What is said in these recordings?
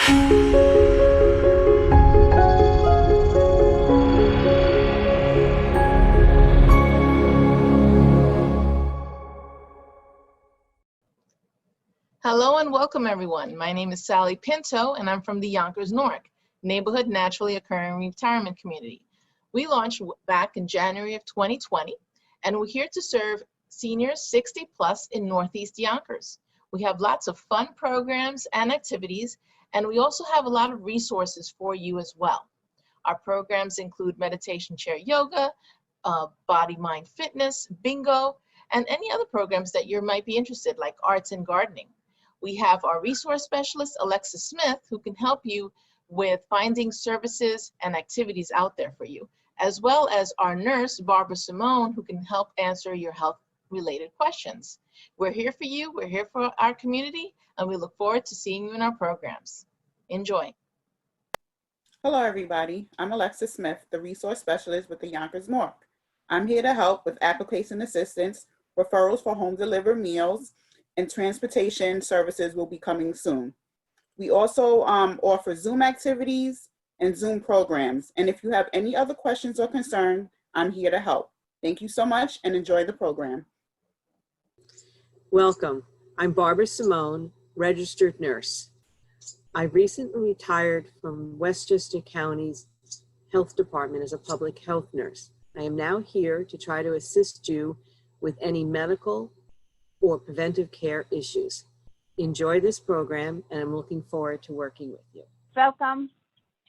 Hello and welcome everyone. My name is Sally Pinto and I'm from the Yonkers Newark neighborhood naturally occurring retirement community. We launched back in January of 2020 and we're here to serve seniors 60 plus in Northeast Yonkers. We have lots of fun programs and activities, and we also have a lot of resources for you as well. Our programs include meditation chair yoga, body mind fitness, bingo, and any other programs that you might be interested, like arts and gardening. We have our resource specialist, Alexa Smith, who can help you with finding services and activities out there for you, as well as our nurse, Barbara Simone, who can help answer your health-related questions. We're here for you, we're here for our community, and we look forward to seeing you in our programs. Enjoy. Hello, everybody. I'm Alexa Smith, the resource specialist with the Yonkers Newark. I'm here to help with application assistance, referrals for home delivered meals, and transportation services will be coming soon. We also offer Zoom activities and Zoom programs. And if you have any other questions or concerns, I'm here to help. Thank you so much and enjoy the program. Welcome. I'm Barbara Simone, registered nurse. I recently retired from Westchester County's Health Department as a public health nurse. I am now here to try to assist you with any medical or preventive care issues. Enjoy this program, and I'm looking forward to working with you. Welcome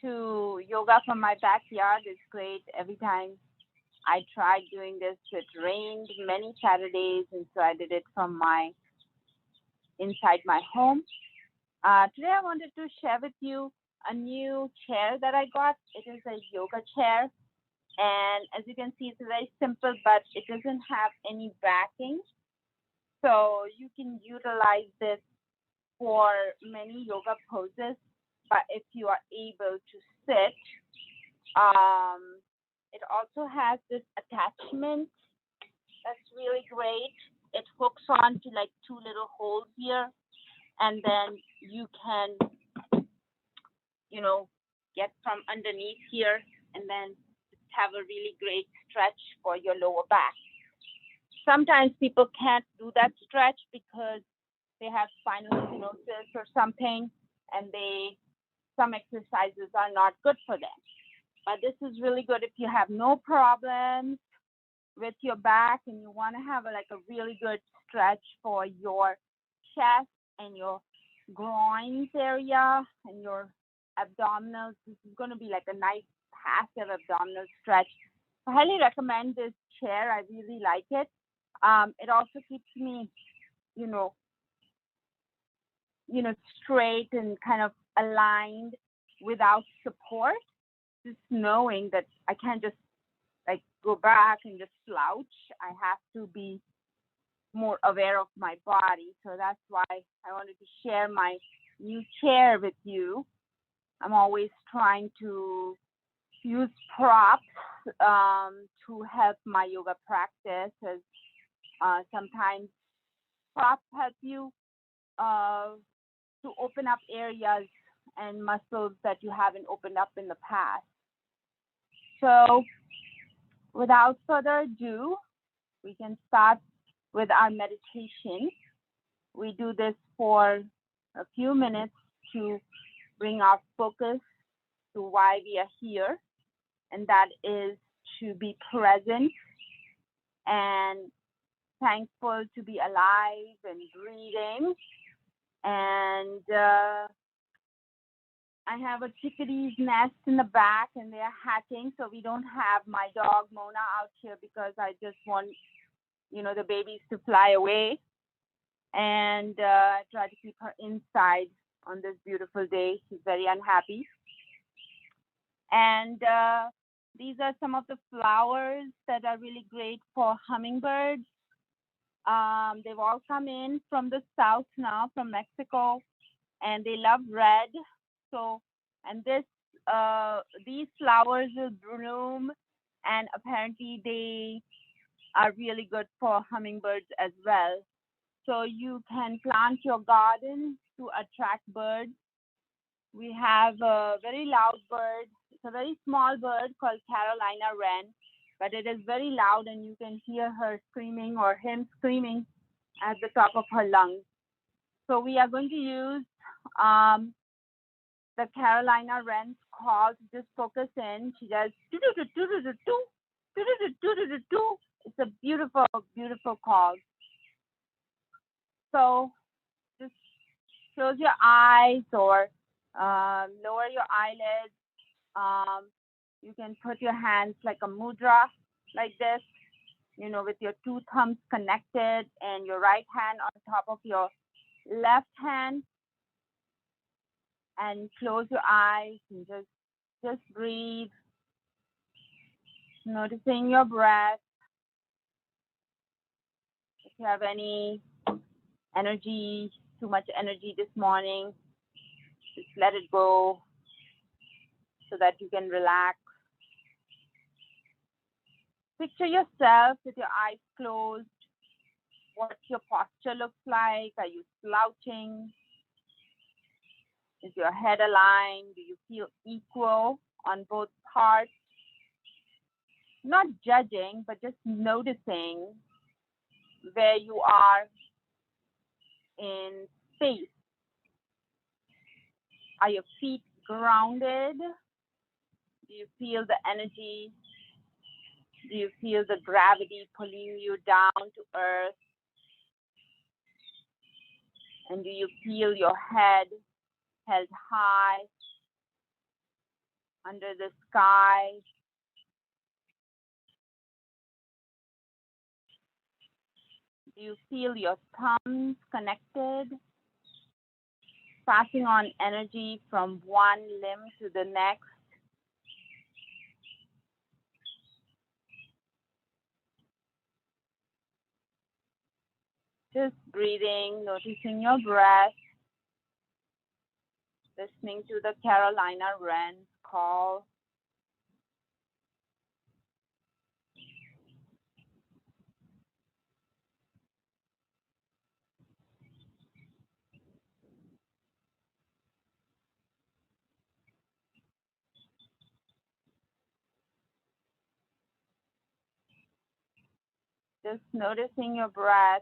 to Yoga from My Backyard. It's great. Every time I tried doing this, it rained many Saturdays, and so I did it from inside my home. Today I wanted to share with you a new chair that I got. It is a yoga chair, and as you can see, it's very simple, but it doesn't have any backing. So you can utilize this for many yoga poses, but if you are able to sit, it also has this attachment that's really great. It hooks on to like two little holes here, and then you can, get from underneath here and then have a really great stretch for your lower back. Sometimes people can't do that stretch because they have spinal stenosis or something, and some exercises are not good for them. But this is really good if you have no problems with your back and you want to have a really good stretch for your chest and your groins area and your abdominals. This is going to be like a nice passive abdominal stretch. I highly recommend this chair. I really like it. It also keeps me, straight and kind of aligned without support. Just knowing that I can't just go back and just slouch. I have to be more aware of my body. So that's why I wanted to share my new chair with you. I'm always trying to use props to help my yoga practice, as sometimes props help you to open up areas and muscles that you haven't opened up in the past. So without further ado, we can start with our meditation. We do this for a few minutes to bring our focus to why we are here, and that is to be present and thankful to be alive and breathing. And I have a chickadee's nest in the back, and they're hatching, so we don't have my dog Mona out here because I just want the babies to fly away, and I try to keep her inside on this beautiful day. She's very unhappy. And these are some of the flowers that are really great for hummingbirds. They've all come in from the south now, from Mexico, and they love red. So, and these flowers will bloom, and apparently they are really good for hummingbirds as well. So you can plant your garden to attract birds We have a very loud bird. It's a very small bird called Carolina wren, but it is very loud and you can hear her screaming or him screaming at the top of her lungs. So we are going to use the Carolina wren's call to just focus in. She does do-do-do-do-do-do, do-do-do-do-do-do. It's a beautiful, beautiful call. So just close your eyes or lower your eyelids. You can put your hands like a mudra, like this, you know, with your two thumbs connected and your right hand on top of your left hand. And close your eyes and just breathe, noticing your breath. If you have any energy, too much energy this morning, just let it go so that you can relax. Picture yourself with your eyes closed. What your posture looks like. Are you slouching? Is your head aligned? Do you feel equal on both parts? Not judging, but just noticing where you are in space. Are your feet grounded? Do you feel the energy? Do you feel the gravity pulling you down to earth? And do you feel your head held high under the sky? Do you feel your thumbs connected, passing on energy from one limb to the next? Just breathing, noticing your breath, listening to the Carolina wren call. Just noticing your breath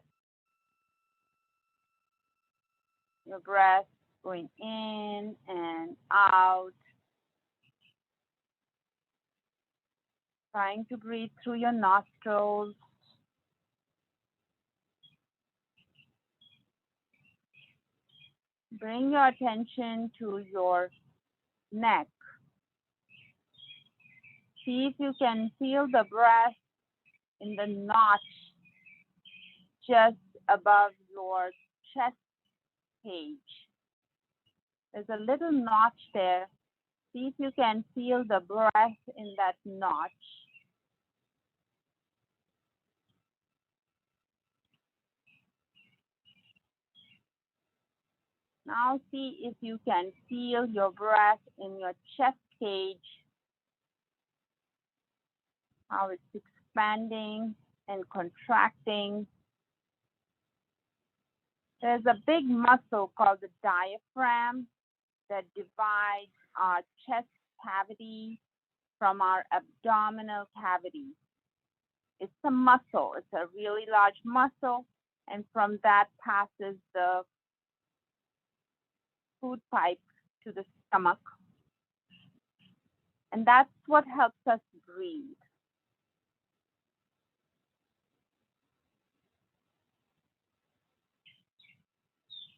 going in and out. Trying to breathe through your nostrils. Bring your attention to your neck. See if you can feel the breath in the notch just above your chest cage. There's a little notch there. See if you can feel the breath in that notch. Now see if you can feel your breath in your chest cage, how it's expanding and contracting. There's a big muscle called the diaphragm that divides our chest cavity from our abdominal cavity. It's a muscle. It's a really large muscle, and from that passes the food pipe to the stomach. And that's what helps us breathe.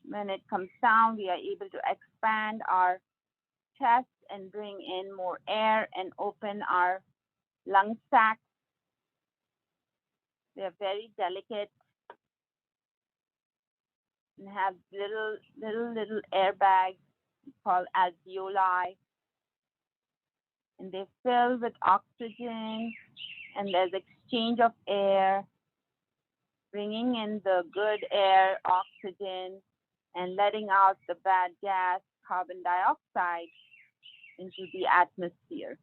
When it comes down, we are able to expand our chest and bring in more air and open our lung sacs. They're very delicate and have little airbags called alveoli. And they fill with oxygen, and there's exchange of air, bringing in the good air, oxygen, and letting out the bad gas, carbon dioxide, into the atmosphere.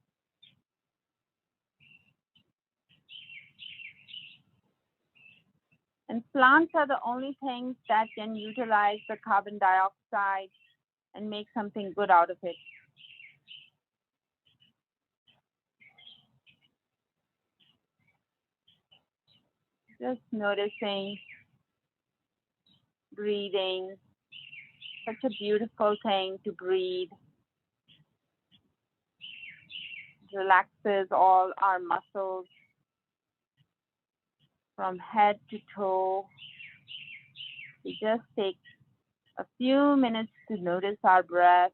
And plants are the only things that can utilize the carbon dioxide and make something good out of it. Just noticing, breathing. Such a beautiful thing to breathe. Relaxes all our muscles from head to toe. We just take a few minutes to notice our breath.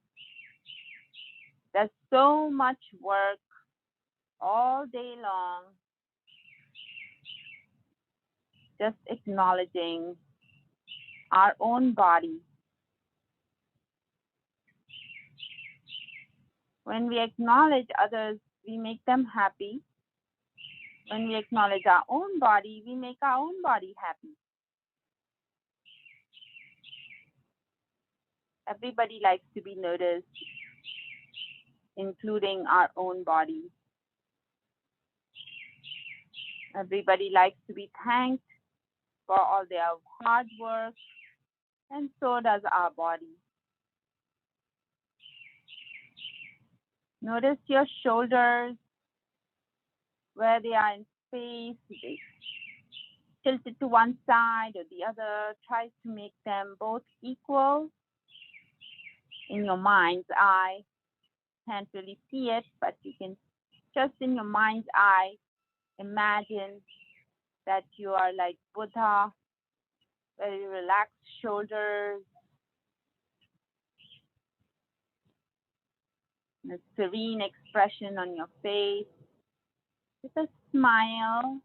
There's so much work all day long, just acknowledging our own body. When we acknowledge others, we make them happy. When we acknowledge our own body, we make our own body happy. Everybody likes to be noticed, including our own body. Everybody likes to be thanked for all their hard work, and so does our body. Notice your shoulders, where they are in space, tilted to one side or the other. Try to make them both equal in your mind's eye. Can't really see it, but you can just in your mind's eye imagine that you are like Buddha, very relaxed shoulders, a serene expression on your face, with a smile,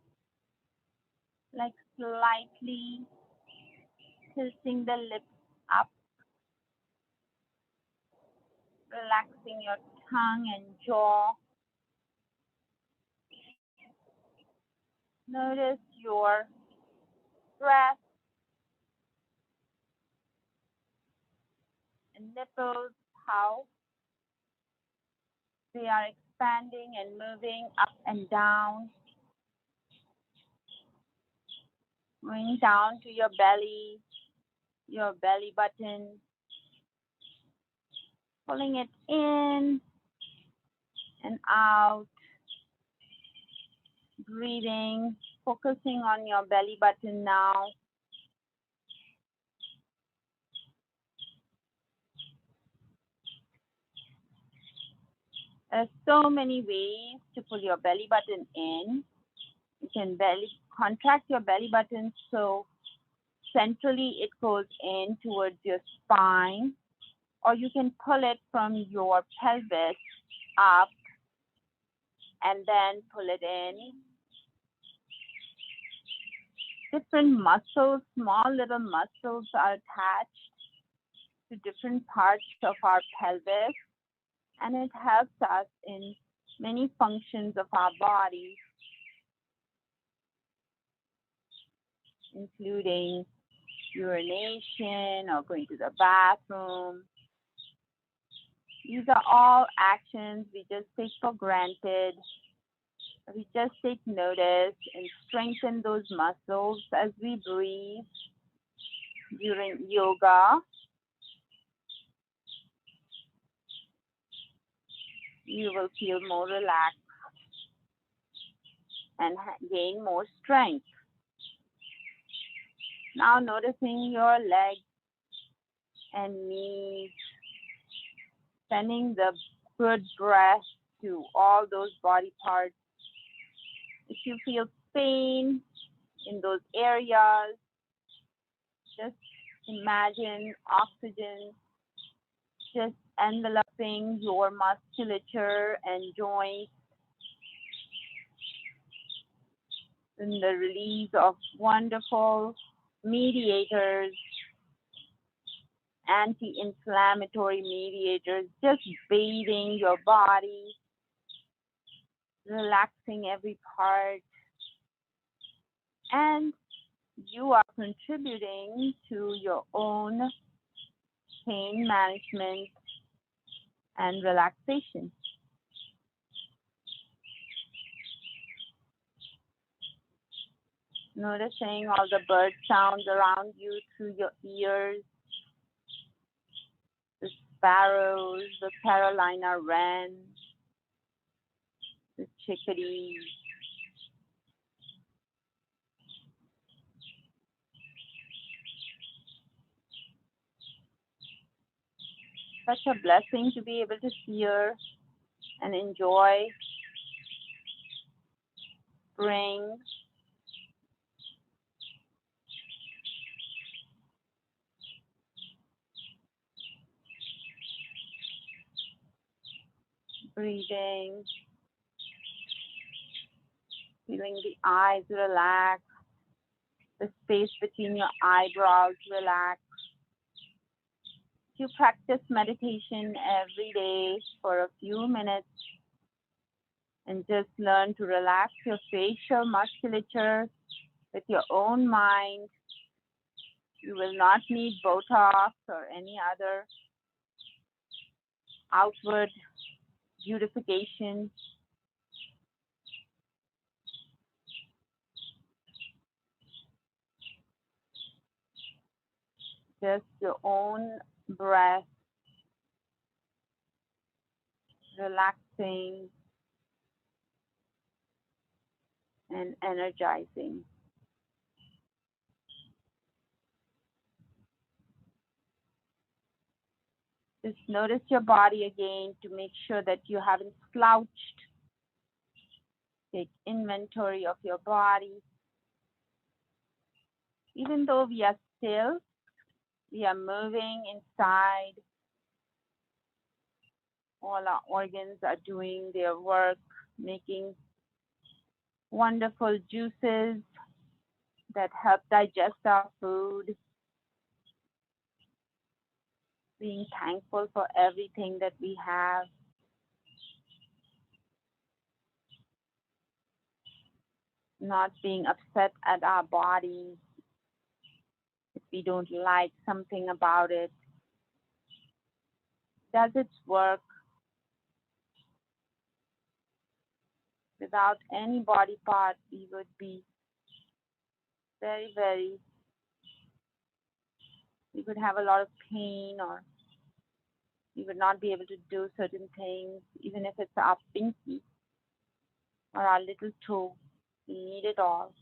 like slightly tilting the lips up, relaxing your tongue and jaw. Notice your breath and nipples, how they are expanding and moving up and down, going down to your belly button, pulling it in and out, breathing, focusing on your belly button now. There's so many ways to pull your belly button in. You can contract your belly button so centrally it goes in towards your spine, or you can pull it from your pelvis up and then pull it in. Different muscles, small little muscles are attached to different parts of our pelvis, and it helps us in many functions of our body, including urination or going to the bathroom. These are all actions we just take for granted. We just take notice and strengthen those muscles as we breathe during yoga. You will feel more relaxed and gain more strength. Now noticing your legs and knees, sending the good breath to all those body parts. If you feel pain in those areas, just imagine oxygen just enveloping your musculature and joints, and the release of wonderful mediators, anti-inflammatory mediators, just bathing your body, relaxing every part, and you are contributing to your own pain management and relaxation. Noticing all the bird sounds around you through your ears, the sparrows, the Carolina wren, the chickadees. Such a blessing to be able to hear and enjoy spring. Breathing, feeling the eyes relax, the space between your eyebrows relax. You practice meditation every day for a few minutes and just learn to relax your facial musculature with your own mind. You will not need Botox or any other outward beautification. Just your own breath, relaxing and energizing. Just notice your body again to make sure that you haven't slouched. Take inventory of your body. Even though we are still, we are moving inside. All our organs are doing their work, making wonderful juices that help digest our food. Being thankful for everything that we have. Not being upset at our bodies if we don't like something about it. Does its work. Without any body part, we would be we would have a lot of pain, or we would not be able to do certain things, even if it's our pinky or our little toe. We need it all.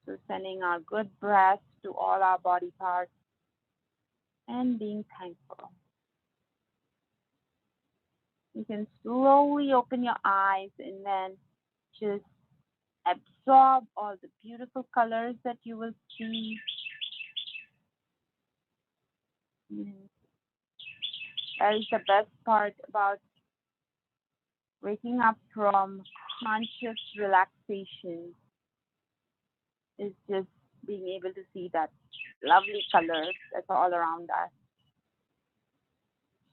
So sending our good breath to all our body parts and being thankful. You can slowly open your eyes and then just absorb all the beautiful colors that you will see. That is the best part about waking up from conscious relaxation, is just being able to see that lovely colors that's all around us.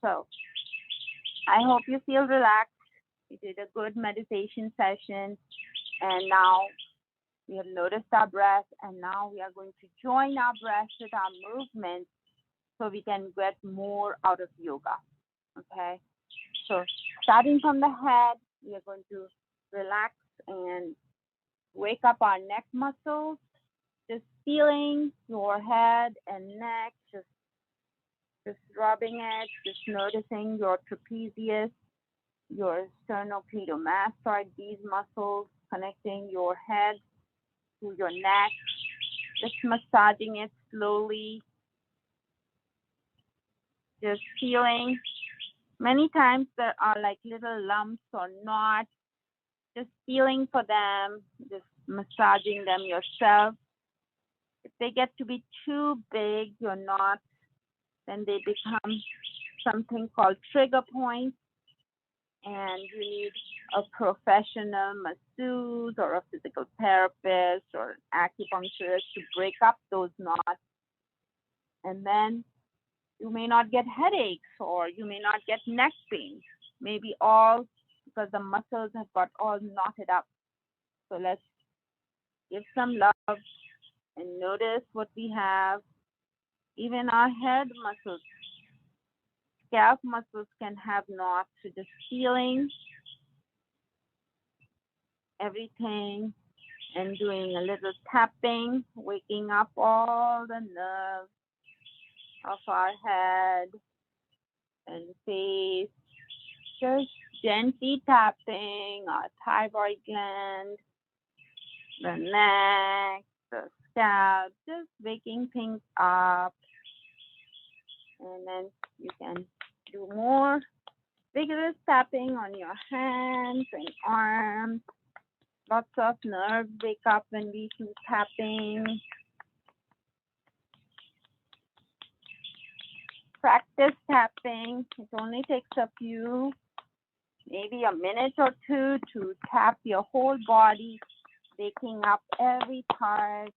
So I hope you feel relaxed. We did a good meditation session, and now we have noticed our breath, and now we are going to join our breath with our movement so we can get more out of yoga. Okay, so starting from the head, we are going to relax and wake up our neck muscles, just feeling your head and neck, just rubbing it, just noticing your trapezius, your sternocleidomastoid, these muscles connecting your head to your neck, just massaging it slowly, just feeling. Many times there are like little lumps or knots, just feeling for them, just massaging them yourself. If they get to be too big, your knots, then they become something called trigger points, and you need a professional masseuse or a physical therapist or acupuncturist to break up those knots. And then you may not get headaches, or you may not get neck pain, maybe all because the muscles have got all knotted up. So let's give some love and notice what we have. Even our head muscles, scalp muscles can have knots. So just feeling everything and doing a little tapping, waking up all the nerves of our head and face. Just gently tapping our thyroid gland, the neck, the scalp, just waking things up. And then you can do more vigorous tapping on your hands and arms. Lots of nerves wake up when we do tapping. Practice tapping. It only takes a few, maybe a minute or two to tap your whole body, waking up every part.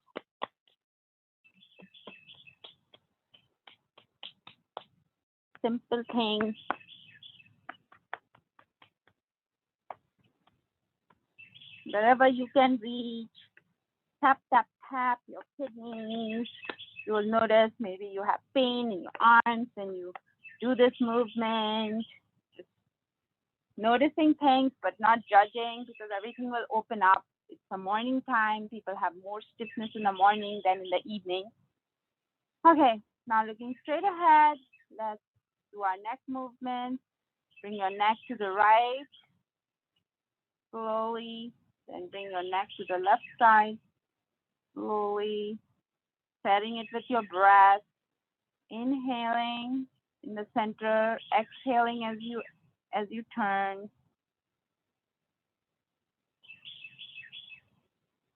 Simple things. Wherever you can reach, tap, tap, tap your kidneys. You will notice maybe you have pain in your arms and you do this movement. Just noticing things, but not judging, because everything will open up. It's the morning time. People have more stiffness in the morning than in the evening. Okay, now looking straight ahead, let's do our neck movement. Bring your neck to the right, slowly, then bring your neck to the left side, slowly, setting it with your breath, inhaling in the center, exhaling as you turn.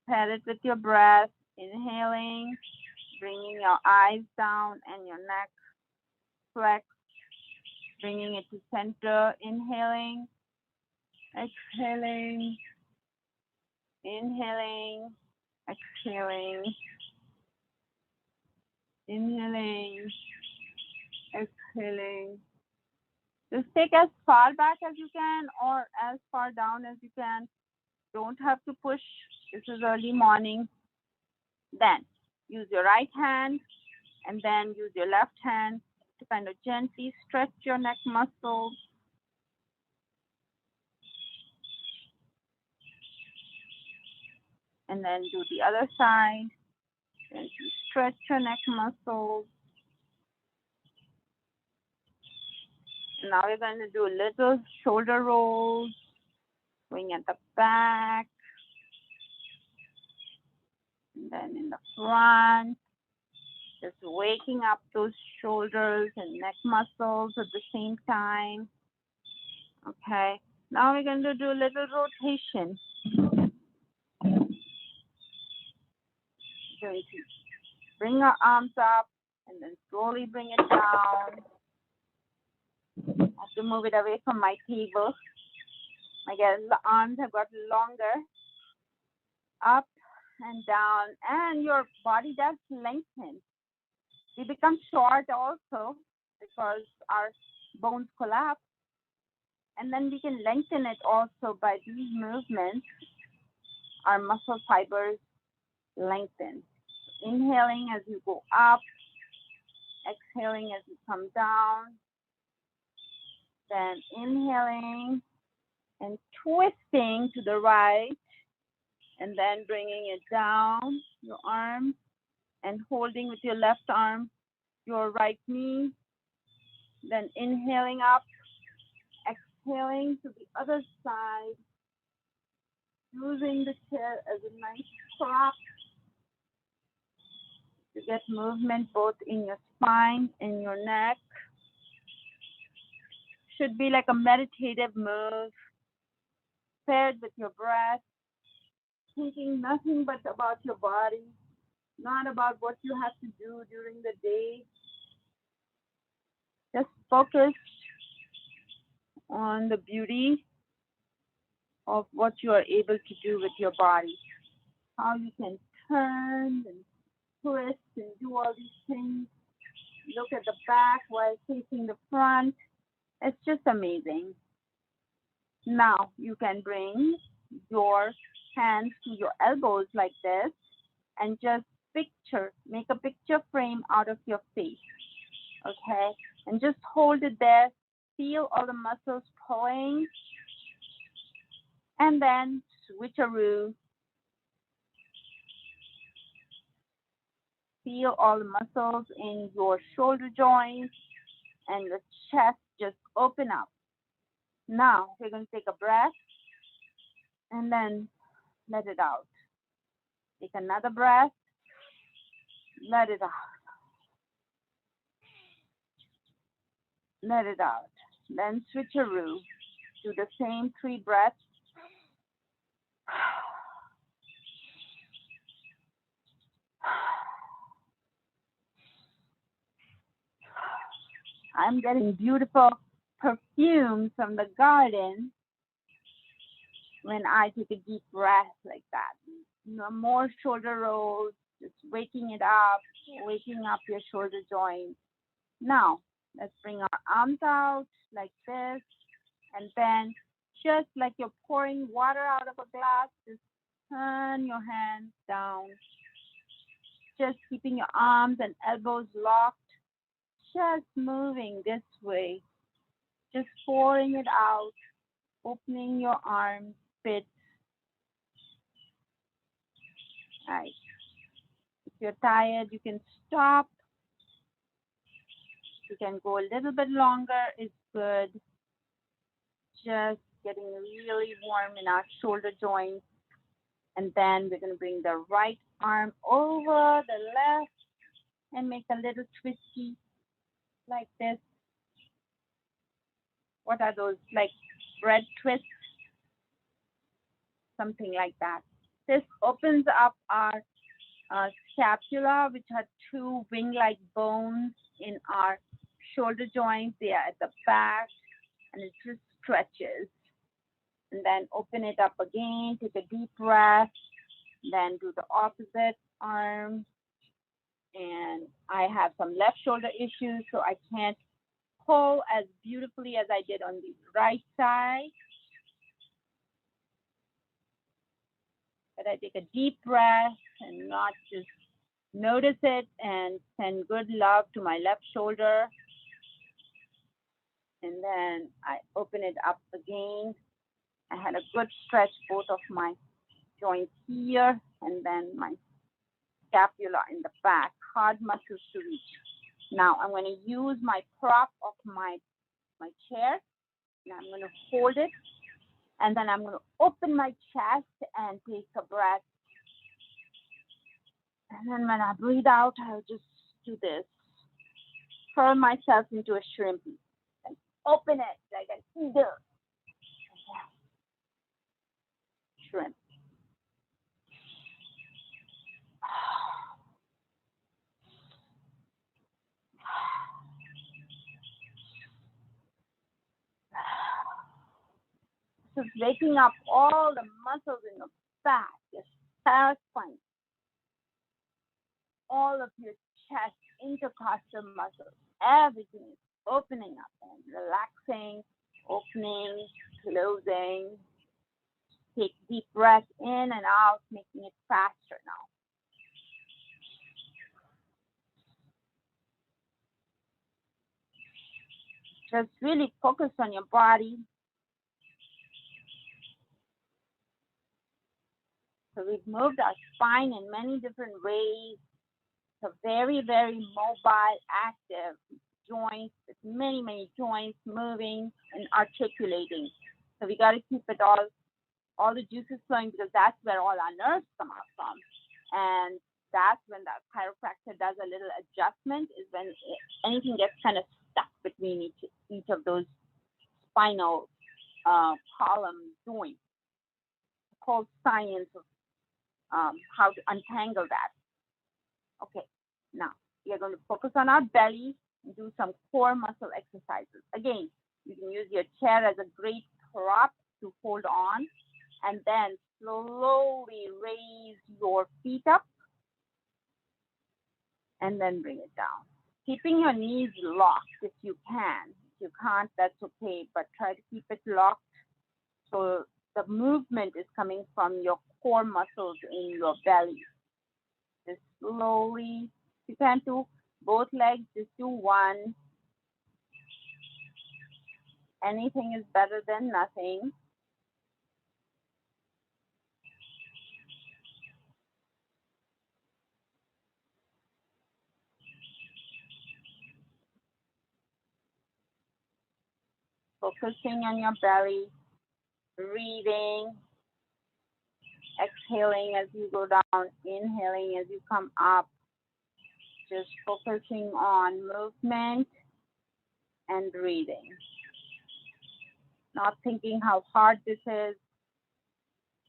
Set it with your breath, inhaling, bringing your eyes down and your neck flex, bringing it to center, inhaling, exhaling, inhaling, exhaling, inhaling, exhaling. Just take as far back as you can or as far down as you can. Don't have to push. This is early morning. Then use your right hand and then use your left hand to kind of gently stretch your neck muscles. And then do the other side. Gently stretch your neck muscles. And now we're going to do little shoulder rolls, going at the back, and then in the front. Just waking up those shoulders and neck muscles at the same time. Okay, now we're going to do a little rotation. Going to bring our arms up and then slowly bring it down. I have to move it away from my table. The arms have got longer. Up and down, and your body does lengthen. We become short also because our bones collapse. And then we can lengthen it also by these movements. Our muscle fibers lengthen. Inhaling as you go up, exhaling as you come down. Then inhaling and twisting to the right, and then bringing it down, your arm, and holding with your left arm, your right knee. Then inhaling up, exhaling to the other side, using the chair as a nice prop to get movement both in your spine and your neck. Should be like a meditative move, paired with your breath, thinking nothing but about your body, not about what you have to do during the day. Just focus on the beauty of what you are able to do with your body. How you can turn and twist and do all these things. Look at the back while facing the front. It's just amazing. Now you can bring your hands to your elbows like this and just make a picture frame out of your face. Okay, and just hold it there. Feel all the muscles pulling, and then switcheroo. feel all the muscles in your shoulder joints and the chest just open up. Now, we're going to take a breath and then let it out. Take another breath, let it out. Let it out. Then switcheroo. Do the same 3 breaths. I'm getting beautiful perfume from the garden when I take a deep breath like that. No more shoulder rolls, just waking up your shoulder joints. Now, let's bring our arms out like this, and then just like you're pouring water out of a glass, just turn your hands down. Just keeping your arms and elbows locked, just moving this way, just pouring it out, opening your arms, spit. Right. If you're tired, you can stop. You can go a little bit longer, it's good. Just getting really warm in our shoulder joints. And then we're going to bring the right arm over the left and make a little twisty like this. What are those, like bread twists? Something like that. This opens up our scapula, which are 2 wing-like bones in our shoulder joints. They are at the back, and it just stretches. And then open it up again, take a deep breath, then do the opposite arm. And I have some left shoulder issues, so I can't pull as beautifully as I did on the right side. But I take a deep breath and not just notice it and send good love to my left shoulder. And then I open it up again. I had a good stretch both of my joints here and then my scapula in the back, hard muscles to reach. Now I'm going to use my prop of my chair, and I'm going to hold it, and then I'm going to open my chest and take a breath. And then when I breathe out, I'll just do this. Curl myself into a shrimp. And open it like an eagle. Shrimp. Just waking up all the muscles in the back, your spine, all of your chest, intercostal muscles, everything is opening up and relaxing, opening, closing. Take deep breath in and out, making it faster now. Just really focus on your body. So we've moved our spine in many different ways. It's a very, very mobile, active joint with many, many joints moving and articulating. So we got to keep it all the juices flowing, because that's where all our nerves come out from. And that's when the chiropractor does a little adjustment, is when anything gets kind of stuck between each of those spinal column joints. It's called science of how to untangle that. Okay, now we are going to focus on our belly and do some core muscle exercises. Again, you can use your chair as a great prop to hold on, and then slowly raise your feet up and then bring it down. Keeping your knees locked if you can. If you can't, that's okay, but try to keep it locked so the movement is coming from your core muscles in your belly. Just slowly, you can't do both legs, just do one. Anything is better than nothing. focusing on your belly, breathing, exhaling as you go down, inhaling as you come up, just focusing on movement and breathing. Not thinking how hard this is,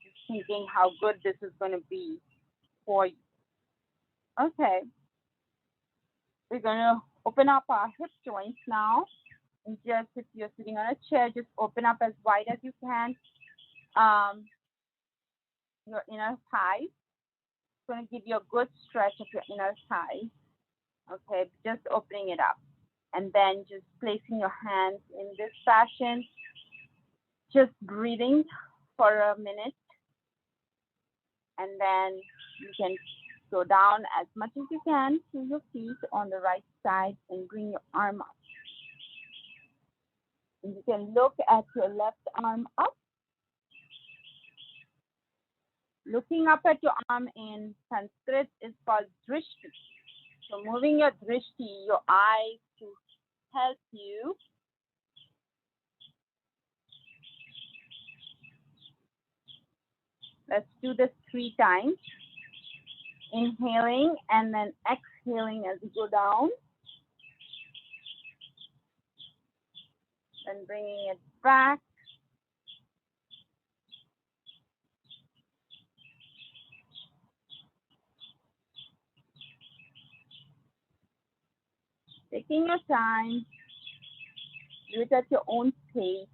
just thinking how good this is going to be for you. Okay, we're going to open up our hip joints now. And just if you're sitting on a chair, just open up as wide as you can. Your inner thighs. It's going to give you a good stretch of your inner thighs. Okay, just opening it up. And then just placing your hands in this fashion. Just breathing for a minute. And then you can go down as much as you can to your feet on the right side and bring your arm up. And you can look at your left arm up. Looking up at your arm in Sanskrit is called drishti. So moving your drishti, your eyes, to help you. Let's do this 3 times. Inhaling and then exhaling as you go down. And bringing it back. Taking your time. Do it at your own pace.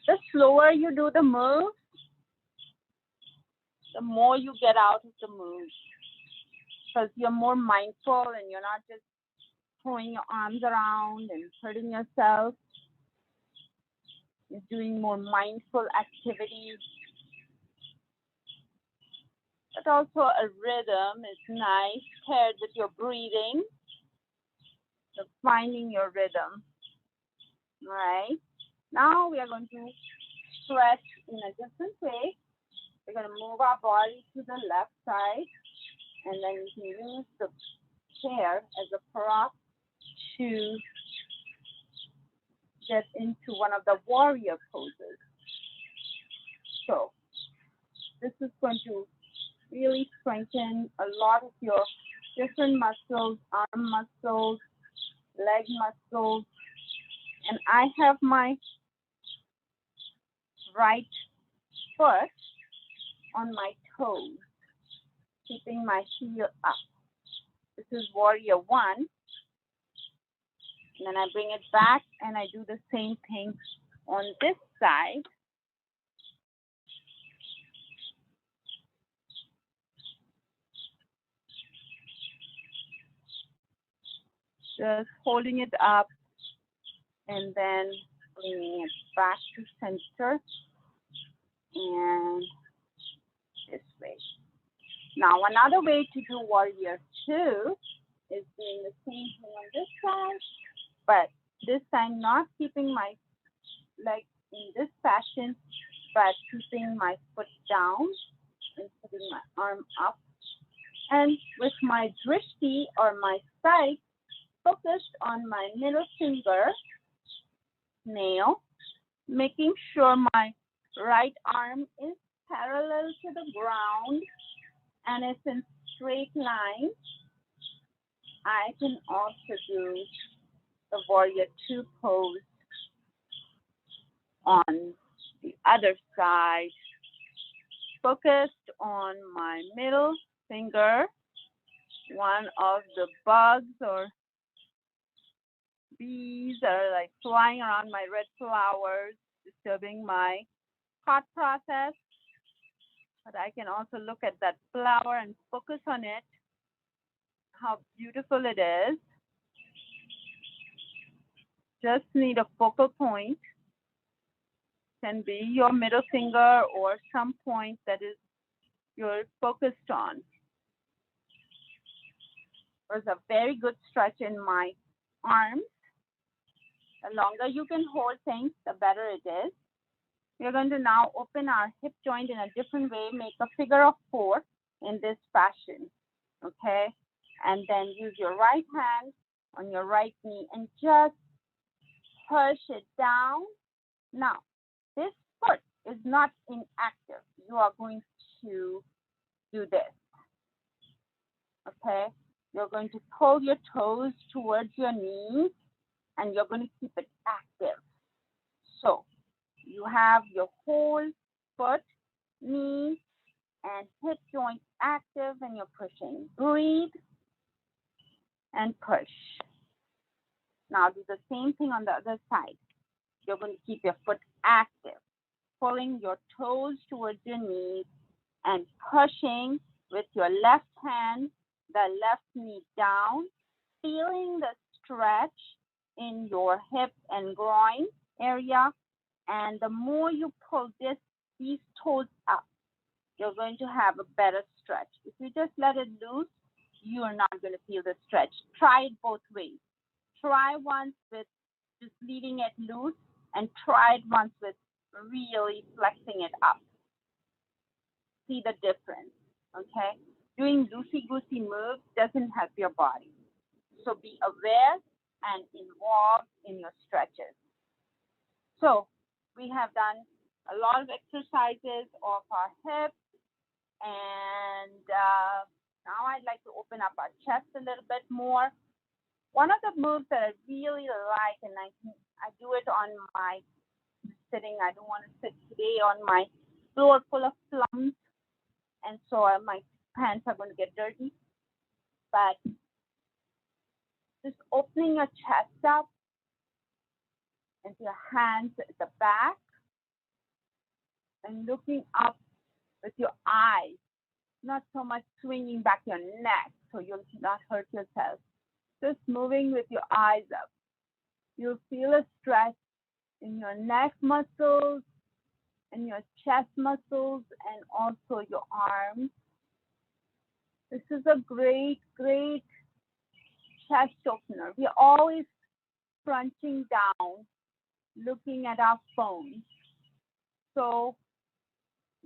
The slower you do the move, the more you get out of the move. Because you're more mindful and you're not just throwing your arms around and hurting yourself. You're doing more mindful activities. But also a rhythm is nice paired with your breathing. So finding your rhythm. All right. Now we are going to stretch in a different way. We're going to move our body to the left side. And then you can use the chair as a prop to get into one of the warrior poses. So this is going to really strengthen a lot of your different muscles, arm muscles, leg muscles. And I have my right foot on my toes, keeping my heel up. This is warrior 1. And then I bring it back and I do the same thing on this side. Just holding it up and then bringing it back to center and this way. Now another way to do warrior 2 is doing the same thing on this side, but this time not keeping my leg in this fashion, but keeping my foot down and putting my arm up. And with my drishti or my sight focused on my middle finger nail, making sure my right arm is parallel to the ground and it's in straight line. I can also do the warrior 2 pose on the other side, focused on my middle finger, one of the bugs or bees are like flying around my red flowers, disturbing my thought process. But I can also look at that flower and focus on it, how beautiful it is. Just need a focal point. Can be your middle finger or some point that is you're focused on. There's a very good stretch in my arms. The longer you can hold things, the better it is. We're going to now open our hip joint in a different way, make a figure of 4 in this fashion, okay? And then use your right hand on your right knee and just push it down. Now, this foot is not inactive. You are going to do this, okay? You're going to pull your toes towards your knees, and you're going to keep it active. So you have your whole foot, knee, and hip joint active, and you're pushing. Breathe and push. Now do the same thing on the other side. You're going to keep your foot active, pulling your toes towards your knees and pushing with your left hand, the left knee down, feeling the stretch in your hip and groin area. And the more you pull these toes up, you're going to have a better stretch. If you just let it loose, you are not going to feel the stretch. Try it both ways. Try once with just leaving it loose, and try it once with really flexing it up. See the difference, okay? Doing loosey-goosey moves doesn't help your body. So be aware and involved in your stretches. So we have done a lot of exercises of our hips, and now I'd like to open up our chest a little bit more. One of the moves that I really like, and I do it on my sitting. I don't want to sit today on my floor full of plums, and so my pants are going to get dirty. But just opening your chest up and your hands at the back and looking up with your eyes, not so much swinging back your neck so you'll not hurt yourself. Just moving with your eyes up. You'll feel a stretch in your neck muscles and your chest muscles and also your arms. This is a great, great chest opener. We're always crunching down, looking at our phones. So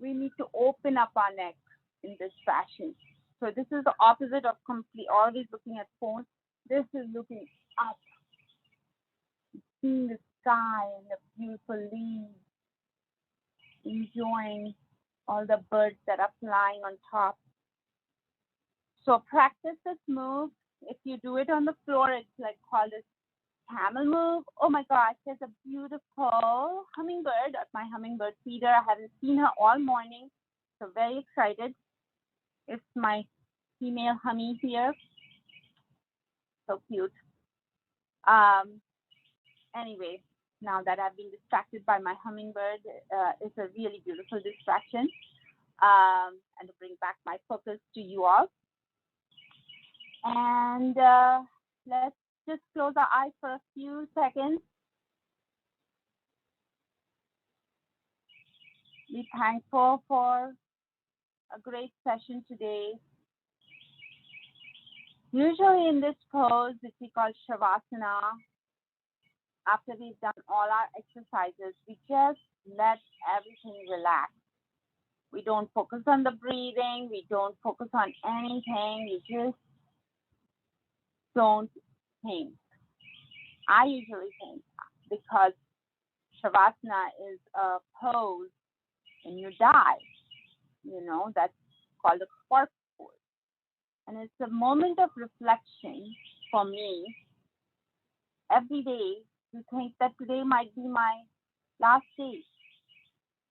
we need to open up our neck in this fashion. So this is the opposite of always looking at phones. This is looking up, seeing the sky and the beautiful leaves, enjoying all the birds that are flying on top. So practice this move. If you do it on the floor, it's like called a camel move. Oh my gosh, there's a beautiful hummingbird at my hummingbird feeder. I haven't seen her all morning, so very excited. It's my female hummy here. So cute. Anyway, now that I've been distracted by my hummingbird, it's a really beautiful distraction. And to bring back my focus to you all. And let's just close our eyes for a few seconds. Be thankful for a great session today. Usually in this pose, which we call Shavasana, after we've done all our exercises, we just let everything relax. We don't focus on the breathing. We don't focus on anything. We just don't think. I usually think because Shavasana is a pose and you die. That's called a corpse pose. And it's a moment of reflection for me every day to think that today might be my last day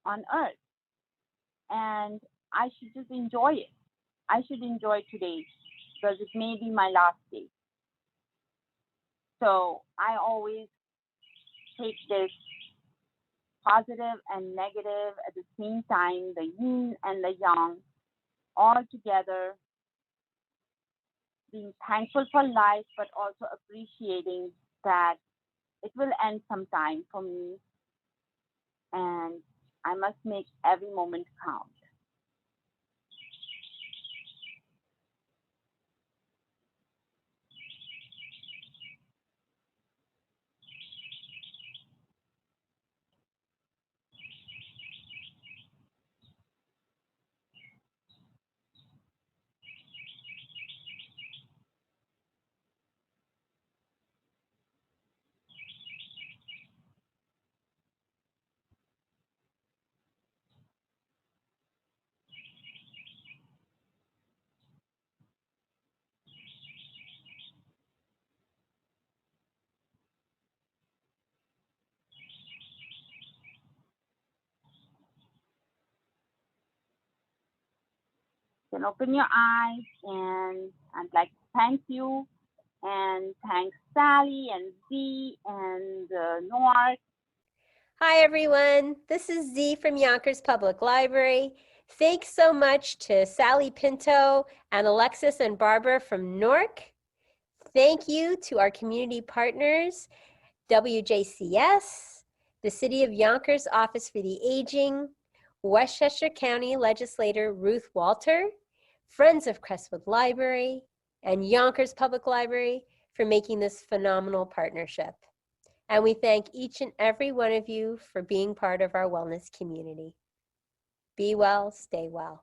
on earth. And I should just enjoy it. I should enjoy today because it may be my last day. So I always take this positive and negative at the same time, the yin and the yang, all together, being thankful for life, but also appreciating that it will end sometime for me, and I must make every moment count. can open your eyes. And I'd like to thank you, and thanks Sally and Z and Noir. Hi, everyone. This is Z from Yonkers Public Library. Thanks so much to Sally Pinto and Alexis and Barbara from Newark. Thank you to our community partners, WJCS, the City of Yonkers Office for the Aging, Westchester County Legislator Ruth Walter, Friends of Crestwood Library, and Yonkers Public Library for making this phenomenal partnership. And we thank each and every one of you for being part of our wellness community. Be well, stay well.